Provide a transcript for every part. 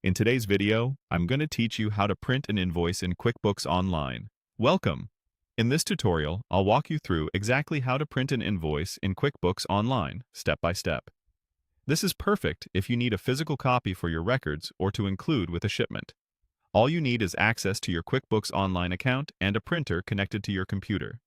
In today's video, I'm going to teach you how to print an invoice in QuickBooks Online. Welcome! In this tutorial, I'll walk you through exactly how to print an invoice in QuickBooks Online, step by step. This is perfect if you need a physical copy for your records or to include with a shipment. All you need is access to your QuickBooks Online account and a printer connected to your computer.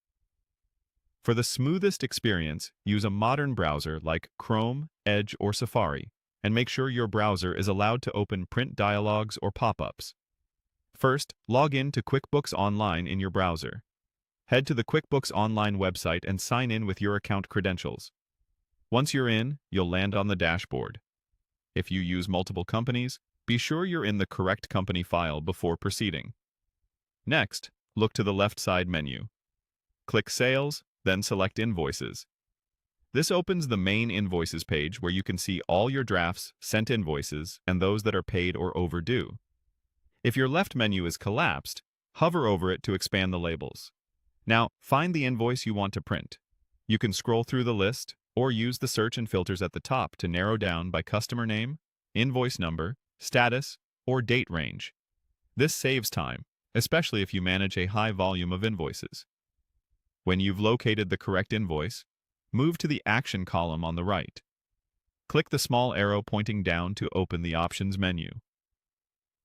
For the smoothest experience, use a modern browser like Chrome, Edge, or Safari, and make sure your browser is allowed to open print dialogues or pop-ups. First, log in to QuickBooks Online in your browser. Head to the QuickBooks Online website and sign in with your account credentials. Once you're in, you'll land on the dashboard. If you use multiple companies, be sure you're in the correct company file before proceeding. Next, look to the left side menu. Click Sales, then select Invoices. This opens the main Invoices page where you can see all your drafts, sent invoices, and those that are paid or overdue. If your left menu is collapsed, hover over it to expand the labels. Now, find the invoice you want to print. You can scroll through the list or use the search and filters at the top to narrow down by customer name, invoice number, status, or date range. This saves time, especially if you manage a high volume of invoices. When you've located the correct invoice, move to the Action column on the right. Click the small arrow pointing down to open the Options menu.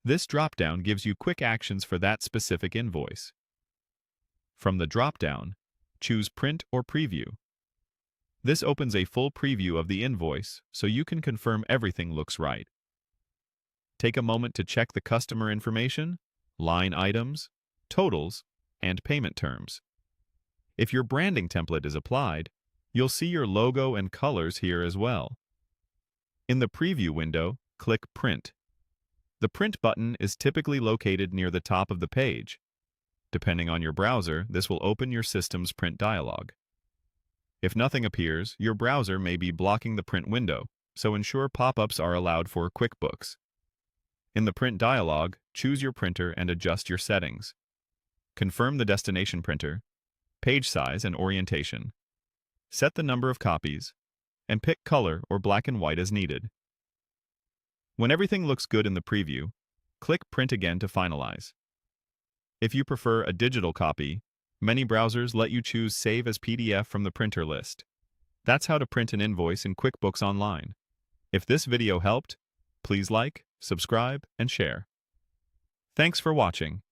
This drop-down gives you quick actions for that specific invoice. From the drop-down, choose Print or Preview. This opens a full preview of the invoice so you can confirm everything looks right. Take a moment to check the customer information, line items, totals, and payment terms. If your branding template is applied, you'll see your logo and colors here as well. In the preview window, click Print. The Print button is typically located near the top of the page. Depending on your browser, this will open your system's print dialog. If nothing appears, your browser may be blocking the print window, so ensure pop-ups are allowed for QuickBooks. In the print dialog, choose your printer and adjust your settings. Confirm the destination printer, page size and orientation. Set the number of copies, and pick color or black and white as needed. When everything looks good in the preview, click Print again to finalize. If you prefer a digital copy, many browsers let you choose Save as PDF from the printer list. That's how to print an invoice in QuickBooks Online. If this video helped, please like, subscribe, and share. Thanks for watching.